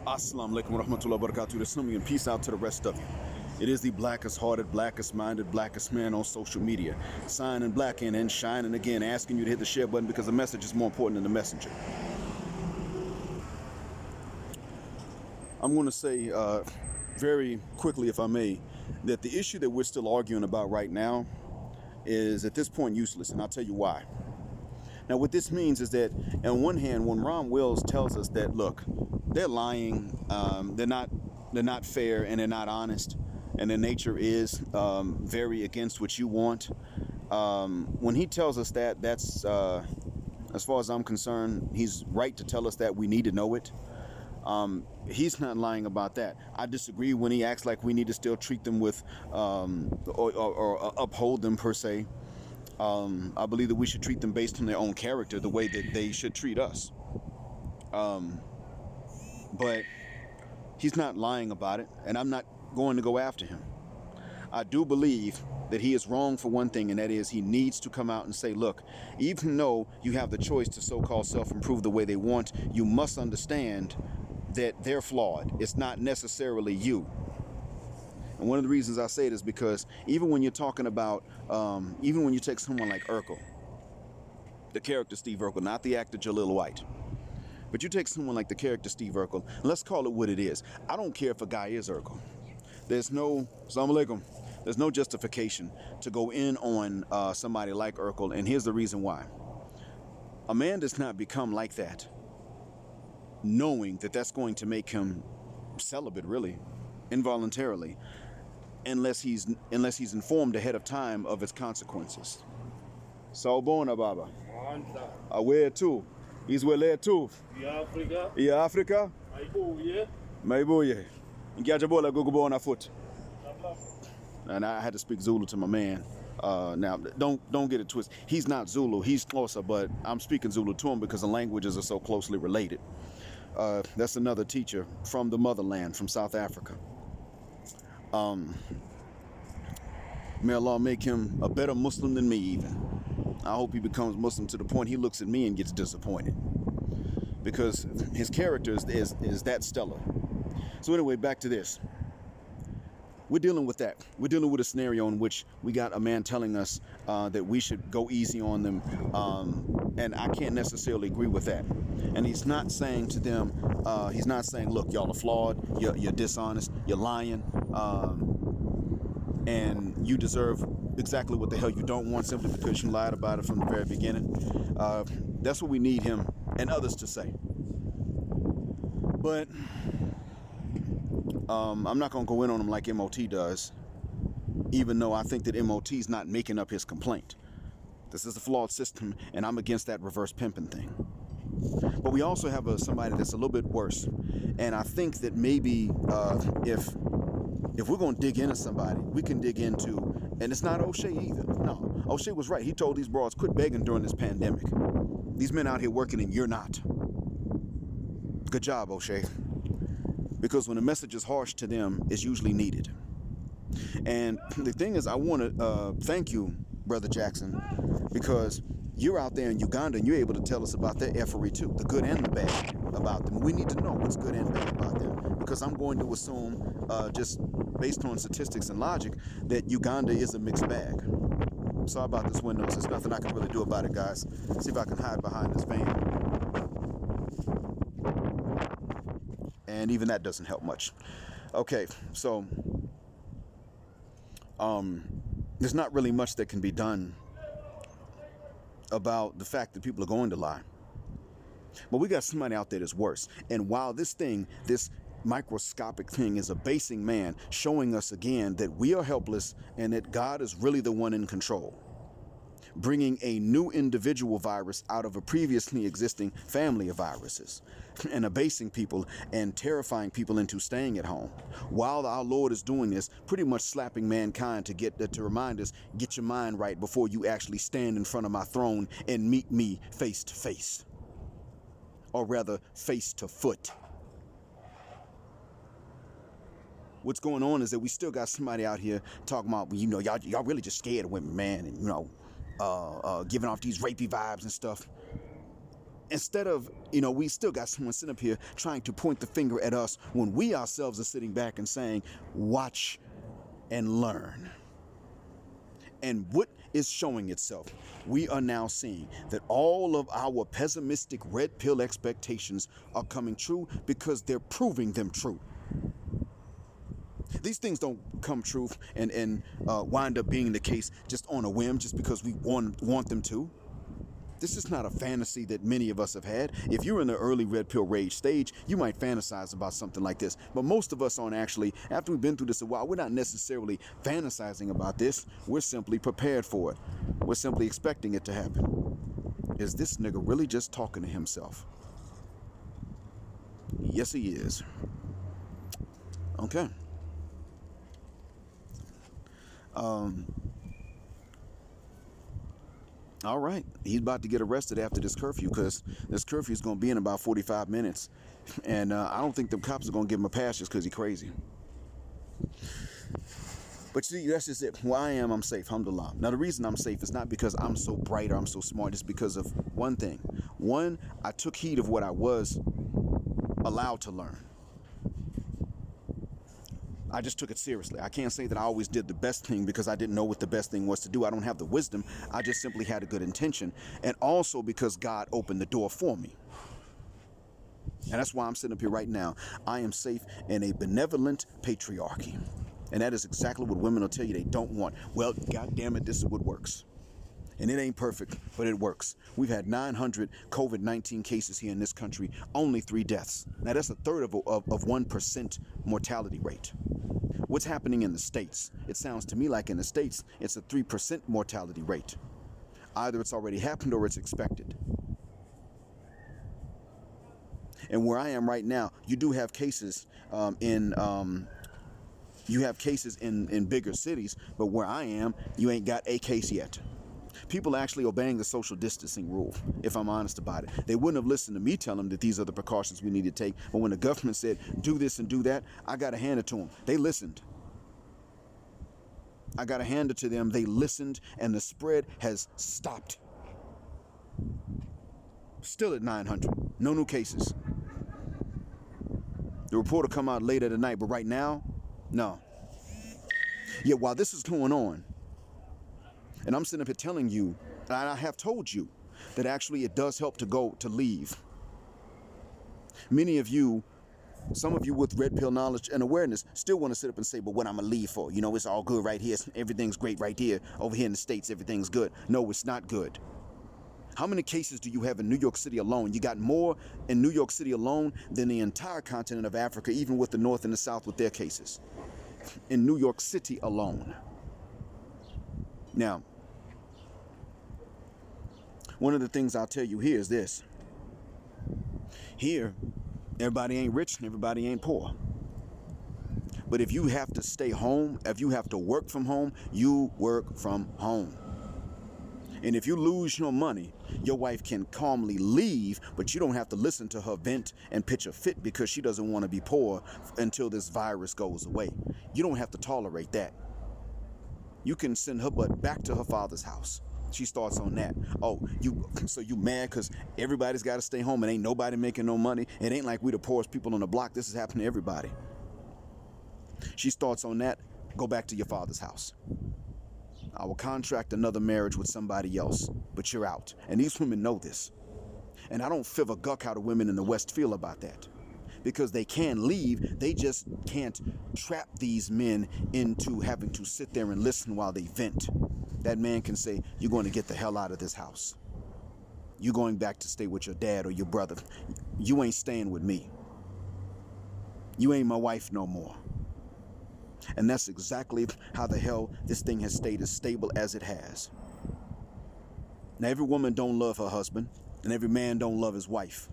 Assalamu alaikum wa rahmatullahi wa barakatuh. There's something and peace out to the rest of you. It is the blackest hearted, blackest minded, blackest man on social media. Signing black in and shining again, asking you to hit the share button because the message is more important than the messenger. I'm going to say very quickly, if I may, that the issue that we're still arguing about right now is at this point useless, and I'll tell you why. Now, what this means is that, on one hand, when Ron Wells tells us that, look, they're lying, they're not fair, and they're not honest, and their nature is very against what you want. When he tells us that, that's, as far as I'm concerned, he's right to tell us that. We need to know it. He's not lying about that. I disagree when he acts like we need to still treat them with, or uphold them per se. I believe that we should treat them based on their own character, the way that they should treat us. But he's not lying about it, and I'm not going to go after him. I do believe that he is wrong for one thing, and that is he needs to come out and say, look, even though you have the choice to so-called self-improve the way they want, you must understand that they're flawed. It's not necessarily you. And one of the reasons I say it is because even when you're talking about, even when you take someone like Urkel, the character Steve Urkel, not the actor Jaleel White, but you take someone like the character Steve Urkel, and let's call it what it is. I don't care if a guy is Urkel. There's no, Assalamu alaikum, there's no justification to go in on somebody like Urkel, and here's the reason why. A man does not become like that knowing that that's going to make him celibate, really, involuntarily, unless he's informed ahead of time of its consequences. Sawubona baba. Aware too. He's well too. Africa. Africa. Maibuye. Ngiyajabola gugubona foot. And I had to speak Zulu to my man. Now, don't get it twisted. He's not Zulu. He's Xhosa, but I'm speaking Zulu to him because the languages are so closely related. That's another teacher from the motherland, from South Africa. May Allah make him a better Muslim than me even. I hope he becomes Muslim to the point he looks at me and gets disappointed, because his character is that stellar. So anyway, back to this. We're dealing with that. We're dealing with a scenario in which we got a man telling us that we should go easy on them, and I can't necessarily agree with that. And he's not saying to them, he's not saying, look, y'all are flawed, you're dishonest, you're lying, and you deserve exactly what the hell you don't want simply because you lied about it from the very beginning. That's what we need him and others to say. But I'm not going to go in on him like MOT does, even though I think that MOT is not making up his complaint. This is a flawed system, and I'm against that reverse pimping thing. But we also have somebody that's a little bit worse, and I think that maybe if we're going to dig into somebody, we can dig into, and it's not O'Shea either. No, O'Shea was right. He told these broads, quit begging during this pandemic. These men out here working and you're not. Good job, O'Shea. Because when a message is harsh to them, it's usually needed. And the thing is, I want to thank you, Brother Jackson, because you're out there in Uganda and you're able to tell us about their effery too, the good and the bad about them. We need to know what's good and bad about them, because I'm going to assume, just based on statistics and logic, that Uganda is a mixed bag. Sorry about this window. There's nothing I can really do about it, guys. See if I can hide behind this van. And even that doesn't help much. Okay, so there's not really much that can be done about the fact that people are going to lie. But we got somebody out there that's worse. And while this microscopic thing is abasing man, showing us again that we are helpless and that God is really the one in control, bringing a new individual virus out of a previously existing family of viruses, and abasing people and terrifying people into staying at home, while our Lord is doing this, pretty much slapping mankind to remind us, get your mind right before you actually stand in front of my throne and meet me face to face, or rather face to foot. What's going on is that we still got somebody out here talking about, you know, y'all really just scared of women, man, and, you know, giving off these rapey vibes and stuff. Instead of, we still got someone sitting up here trying to point the finger at us when we ourselves are sitting back and saying, watch and learn. And what is showing itself? We are now seeing that all of our pessimistic red pill expectations are coming true because they're proving them true. These things don't come true and wind up being the case just on a whim, just because we want them to. This is not a fantasy that many of us have had. If you're in the early red pill rage stage, you might fantasize about something like this. But most of us aren't actually, after we've been through this a while, we're not necessarily fantasizing about this. We're simply prepared for it. We're simply expecting it to happen. Is this nigga really just talking to himself? Yes, he is. Okay. All right, he's about to get arrested after this curfew, because this curfew is going to be in about 45 minutes. And I don't think the cops are going to give him a pass just because he's crazy. But see, that's just it. Where I am, I'm safe, alhamdulillah. Now, the reason I'm safe is not because I'm so bright or I'm so smart. It's because of one thing. One, I took heed of what I was allowed to learn. I just took it seriously. I can't say that I always did the best thing because I didn't know what the best thing was to do. I don't have the wisdom. I just simply had a good intention. And also because God opened the door for me. And that's why I'm sitting up here right now. I am safe in a benevolent patriarchy. And that is exactly what women will tell you they don't want. Well, God damn it, this is what works. And it ain't perfect, but it works. We've had 900 COVID-19 cases here in this country, only 3 deaths. Now, that's a third of 1% mortality rate. What's happening in the States? It sounds to me like in the States, it's a 3% mortality rate. Either it's already happened or it's expected. And where I am right now, you do have cases in bigger cities, but where I am, you ain't got a case yet. People are actually obeying the social distancing rule, if I'm honest about it. They wouldn't have listened to me tell them that these are the precautions we need to take. But when the government said, do this and do that, I got to hand it to them. They listened. I got to hand it to them. They listened, and the spread has stopped. Still at 900. No new cases. The report will come out later tonight, but right now, no. Yet while this is going on, and I'm sitting up here telling you, and I have told you, that actually it does help to leave. Many of you, some of you with red pill knowledge and awareness, still want to sit up and say, but what I'm going to leave for? It's all good right here. Everything's great right here. Over here in the States, everything's good. No, it's not good. How many cases do you have in New York City alone? You got more in New York City alone than the entire continent of Africa, even with the North and the South with their cases. In New York City alone. Now, one of the things I'll tell you here is this. Here, everybody ain't rich and everybody ain't poor. But if you have to stay home, if you have to work from home, you work from home. And if you lose your money, your wife can calmly leave, but you don't have to listen to her vent and pitch a fit because she doesn't want to be poor until this virus goes away. You don't have to tolerate that. You can send her butt back to her father's house. She starts on that. Oh, so you mad because everybody's got to stay home and ain't nobody making no money? It ain't like we the poorest people on the block. This is happening to everybody. She starts on that. Go back to your father's house. I will contract another marriage with somebody else, but you're out. And these women know this. And I don't feel a guck how the women in the West feel about that. Because they can leave, they just can't trap these men into having to sit there and listen while they vent. That man can say, you're going to get the hell out of this house. You're going back to stay with your dad or your brother. You ain't staying with me. You ain't my wife no more. And that's exactly how the hell this thing has stayed as stable as it has. Now, every woman don't love her husband, and every man don't love his wife.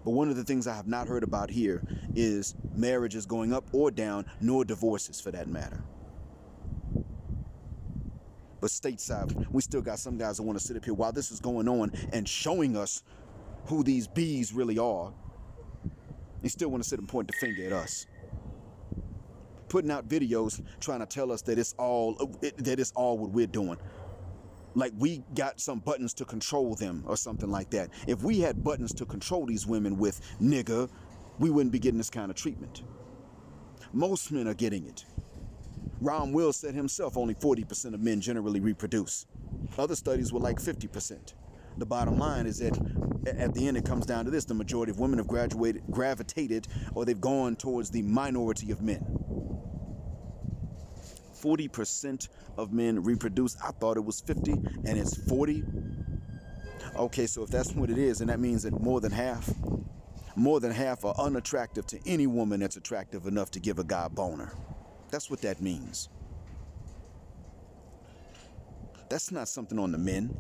But one of the things I have not heard about here is marriages going up or down, nor divorces for that matter. But stateside, we still got some guys that want to sit up here while this is going on and showing us who these bees really are. They still want to sit and point the finger at us. Putting out videos trying to tell us that it's all what we're doing. like we got some buttons to control them or something like that. If we had buttons to control these women with nigga, we wouldn't be getting this kind of treatment. Most men are getting it. Ron Will said himself only 40% of men generally reproduce. Other studies were like 50%. The bottom line is that at the end it comes down to this: the majority of women have gravitated, or they've gone towards the minority of men. 40% of men reproduce. I thought it was 50 and it's 40. Okay, so if that's what it is, then that means that more than half are unattractive to any woman that's attractive enough to give a guy a boner. That's what that means. That's not something on the men.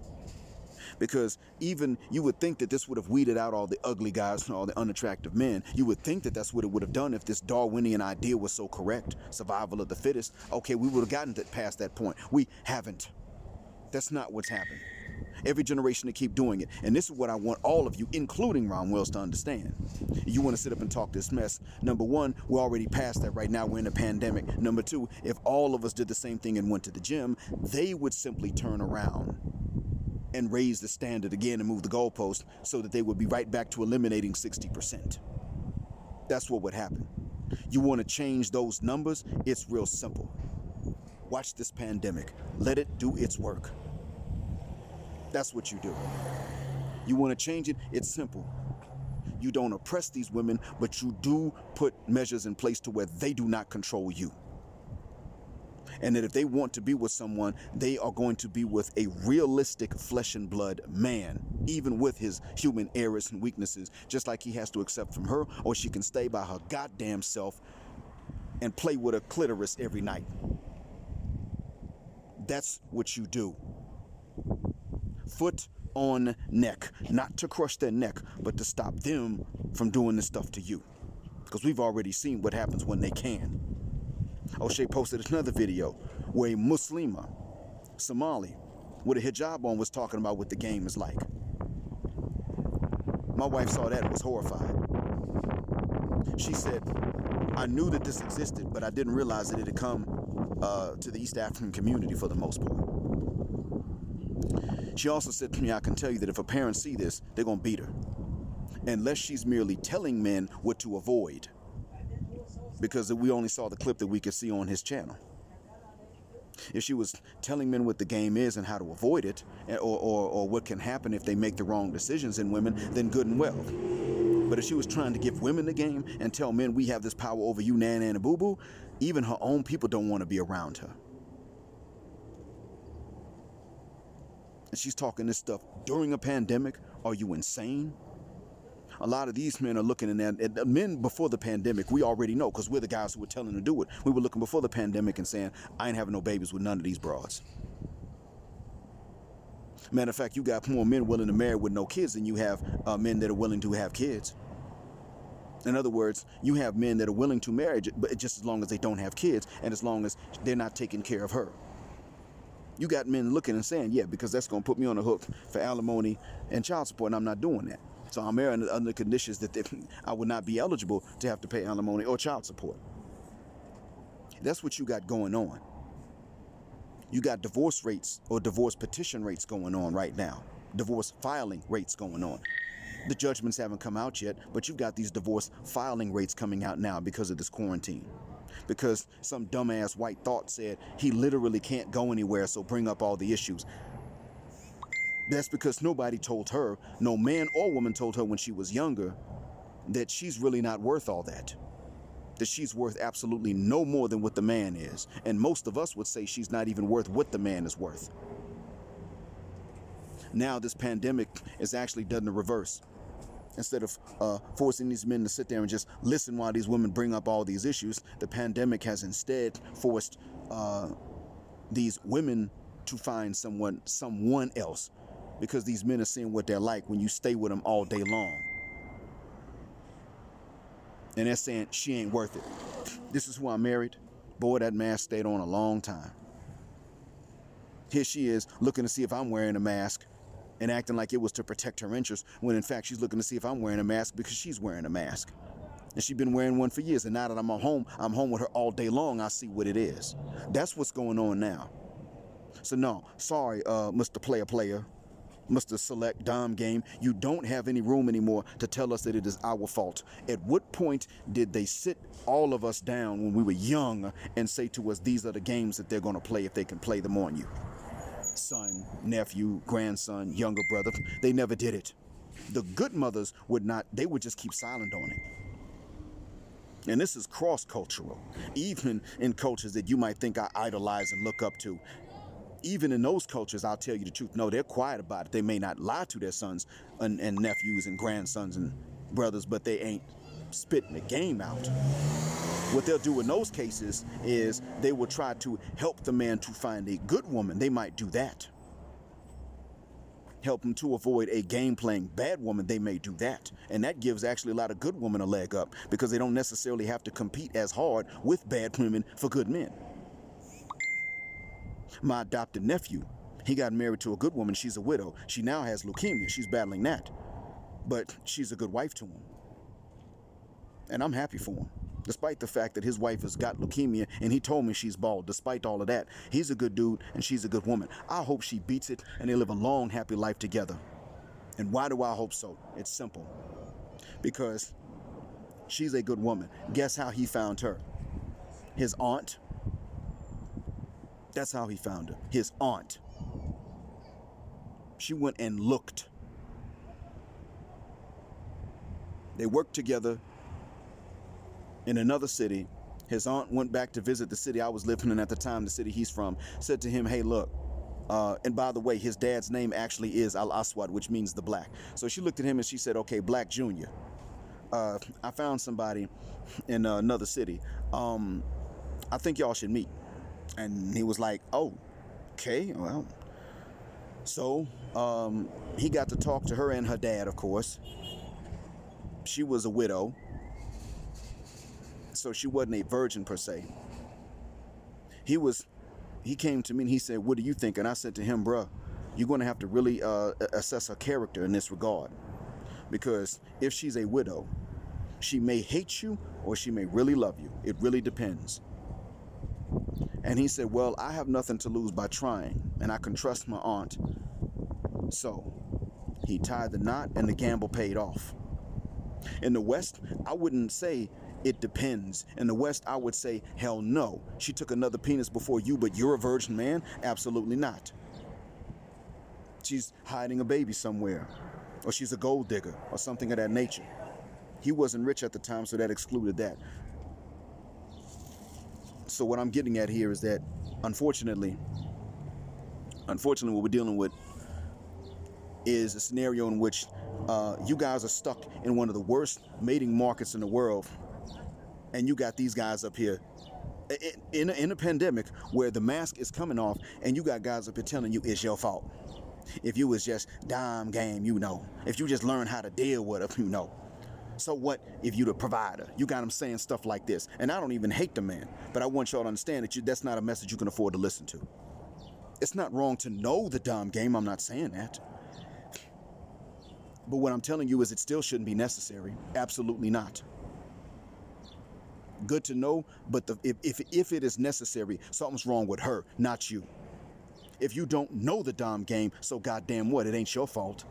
Because even you would think that this would have weeded out all the ugly guys and all the unattractive men. You would think that that's what it would have done if this Darwinian idea was so correct. Survival of the fittest. Okay, we would have gotten past that point. We haven't. That's not what's happened. Every generation to keep doing it. And this is what I want all of you, including Ron Wells, to understand. You want to sit up and talk this mess. Number one, we're already past that right now. We're in a pandemic. Number two, if all of us did the same thing and went to the gym, they would simply turn around and raise the standard again and move the goalpost so that they would be right back to eliminating 60%. That's what would happen. You want to change those numbers? It's real simple. Watch this pandemic. Let it do its work. That's what you do. You want to change it? It's simple. You don't oppress these women, but you do put measures in place to where they do not control you. And that if they want to be with someone, they are going to be with a realistic flesh and blood man, even with his human errors and weaknesses, just like he has to accept from her, or she can stay by her goddamn self and play with a clitoris every night. That's what you do. Foot on neck, not to crush their neck, but to stop them from doing this stuff to you. Because we've already seen what happens when they can. O'Shea posted another video where a Muslima, Somali, with a hijab on was talking about what the game is like. My wife saw that and was horrified. She said, I knew that this existed, but I didn't realize that it had come to the East African community for the most part. She also said to me, I can tell you that if a parent see this, they're going to beat her. Unless she's merely telling men what to avoid. Because we only saw the clip that we could see on his channel. If she was telling men what the game is and how to avoid it, or what can happen if they make the wrong decisions in women, then good and well. But if she was trying to give women the game and tell men we have this power over you, nan, and boo-boo, even her own people don't want to be around her. And she's talking this stuff during a pandemic. Are you insane? A lot of these men are looking at men before the pandemic. We already know because we're the guys who were telling them to do it. We were looking before the pandemic and saying, I ain't having no babies with none of these broads. Matter of fact, you got more men willing to marry with no kids than you have men that are willing to have kids. In other words, you have men that are willing to marry, but just as long as they don't have kids and as long as they're not taking care of her. You got men looking and saying, yeah, because that's going to put me on the hook for alimony and child support, and I'm not doing that. So I'm marrying under conditions that I would not be eligible to have to pay alimony or child support. That's what you got going on. You got divorce rates or divorce petition rates going on right now. Divorce filing rates going on. The judgments haven't come out yet, but you've got these divorce filing rates coming out now because of this quarantine. Because some dumbass white thought said he literally can't go anywhere, so bring up all the issues. That's because nobody told her, no man or woman told her when she was younger, that she's really not worth all that. That she's worth absolutely no more than what the man is. And most of us would say she's not even worth what the man is worth. Now this pandemic is actually done the reverse. Instead of forcing these men to sit there and just listen while these women bring up all these issues, the pandemic has instead forced these women to find someone else. Because these men are seeing what they're like when you stay with them all day long. And they're saying, she ain't worth it. This is who I married. Boy, that mask stayed on a long time. Here she is looking to see if I'm wearing a mask and acting like it was to protect her interests, when in fact she's looking to see if I'm wearing a mask because she's wearing a mask. And she's been wearing one for years, and now that I'm home with her all day long, I see what it is. That's what's going on now. So no, sorry, Mr. Player, Mr. Select Dom Game, you don't have any room anymore to tell us that it is our fault. At what point did they sit all of us down when we were young and say to us, these are the games that they're going to play if they can play them on you? Son, nephew, grandson, younger brother, they never did it. The good mothers would not, they would just keep silent on it. And this is cross-cultural. Even in cultures that you might think I idolize and look up to, even in those cultures, I'll tell you the truth, no, they're quiet about it. They may not lie to their sons and nephews and grandsons and brothers, but they ain't spitting the game out. What they'll do in those cases is they will try to help the man to find a good woman. They might do that. Help him to avoid a game-playing bad woman. They may do that. And that gives actually a lot of good women a leg up because they don't necessarily have to compete as hard with bad women for good men. My adopted nephew, he got married to a good woman. She's a widow. She now has leukemia. She's battling that. But she's a good wife to him. And I'm happy for him. Despite the fact that his wife has got leukemia and he told me she's bald, despite all of that, he's a good dude and she's a good woman. I hope she beats it and they live a long, happy life together. And why do I hope so? It's simple. Because she's a good woman. Guess how he found her? His aunt. That's how he found her. His aunt. She went and looked. They worked together in another city. His aunt went back to visit the city I was living in at the time, the city he's from, said to him, hey, look, and by the way, his dad's name actually is Al-Aswad, which means the black. So she looked at him and she said, okay, Black Junior, I found somebody in another city. I think y'all should meet. And he was like, oh, okay, well. So he got to talk to her and her dad, of course. She was a widow. So she wasn't a virgin per se. He came to me and he said, what do you think? And I said to him, bruh, you're going to have to really assess her character in this regard. Because if she's a widow, she may hate you or she may really love you. It really depends. And he said, well, I have nothing to lose by trying, and I can trust my aunt. So he tied the knot and the gamble paid off. In the West, I wouldn't say it depends. In the West, I would say, hell no. She took another penis before you, but you're a virgin man? Absolutely not. She's hiding a baby somewhere, or she's a gold digger, or something of that nature. He wasn't rich at the time, so that excluded that. So what I'm getting at here is that, unfortunately, what we're dealing with is a scenario in which you guys are stuck in one of the worst mating markets in the world. And you got these guys up here in a pandemic where the mask is coming off and you got guys up here telling you it's your fault. If you was just dime game, you know. If you just learn how to deal with them, you know. So what if you the provider? You got them saying stuff like this. And I don't even hate the man, but I want y'all to understand that that's not a message you can afford to listen to. It's not wrong to know the dime game. I'm not saying that. But what I'm telling you is it still shouldn't be necessary. Absolutely not. Good to know, but if it is necessary, something's wrong with her, not you. If you don't know the dom game, so goddamn what? It ain't your fault.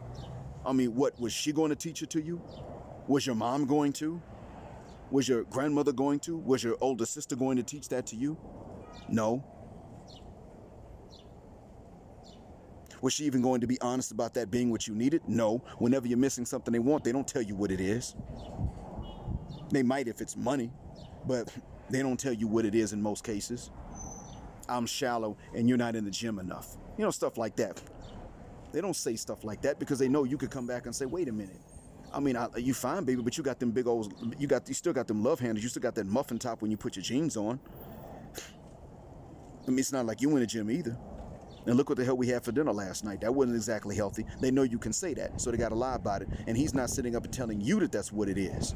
I mean, what, was she going to teach it to you? Was your mom going to? Was your grandmother going to? Was your older sister going to teach that to you? No. Was she even going to be honest about that being what you needed? No. Whenever you're missing something they want, they don't tell you what it is. They might if it's money, but they don't tell you what it is in most cases. I'm shallow and you're not in the gym enough. You know, stuff like that. They don't say stuff like that because they know you could come back and say, wait a minute. I mean, you fine, baby, but you got them big old, you still got them love handles. You still got that muffin top when you put your jeans on. I mean, it's not like you in the gym either. And look what the hell we had for dinner last night. That wasn't exactly healthy. They know you can say that, so they got to lie about it. And he's not sitting up and telling you that that's what it is.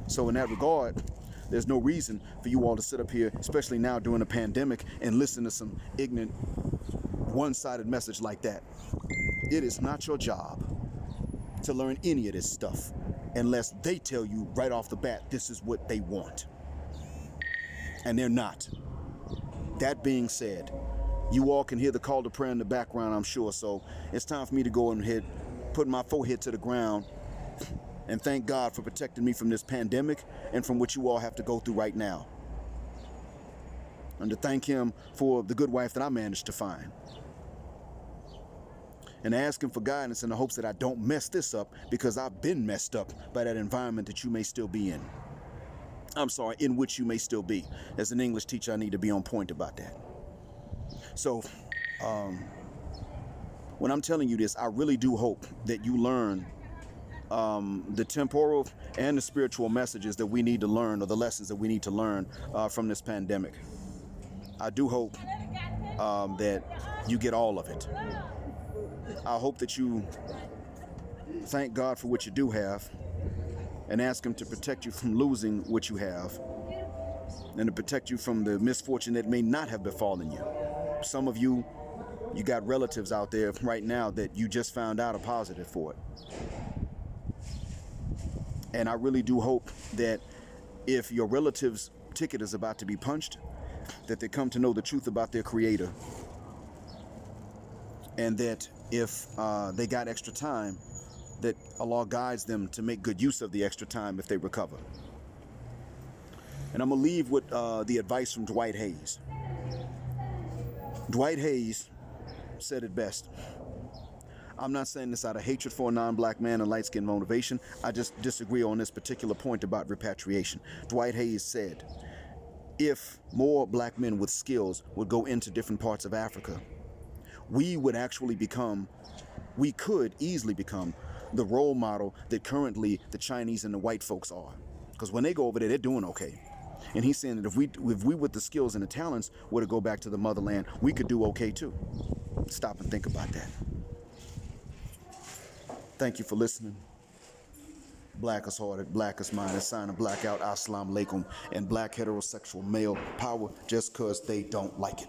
So in that regard, there's no reason for you all to sit up here, especially now during a pandemic, and listen to some ignorant, one-sided message like that. It is not your job to learn any of this stuff unless they tell you right off the bat this is what they want. And they're not. That being said, You all can hear the call to prayer in the background, I'm sure. So it's time for me to go ahead, put my forehead to the ground, and thank God for protecting me from this pandemic and from what you all have to go through right now. And to thank him for the good wife that I managed to find. And ask him for guidance in the hopes that I don't mess this up, because I've been messed up by that environment that you may still be in. I'm sorry, in which you may still be. As an English teacher, I need to be on point about that. So, when I'm telling you this, I really do hope that you learn the temporal and the spiritual messages that we need to learn, or the lessons that we need to learn from this pandemic. I do hope that you get all of it. I hope that you thank God for what you do have and ask him to protect you from losing what you have, and to protect you from the misfortune that may not have befallen you. Some of you, you got relatives out there right now that you just found out are positive for it. And I really do hope that if your relative's ticket is about to be punched, that they come to know the truth about their Creator. And that if they got extra time, that Allah guides them to make good use of the extra time if they recover. And I'm going to leave with the advice from Dwight Hayes. Dwight Hayes said it best. I'm not saying this out of hatred for a non-black man and light-skinned motivation. I just disagree on this particular point about repatriation. Dwight Hayes said, if more black men with skills would go into different parts of Africa, we could easily become the role model that currently the Chinese and the white folks are. Because when they go over there, they're doing okay. And he's saying that if we with the skills and the talents were to go back to the motherland, we could do okay too. Stop and think about that. Thank you for listening. Black is hearted, black is mine, a sign of blackout, assalamu alaikum, and black heterosexual male power just because they don't like it.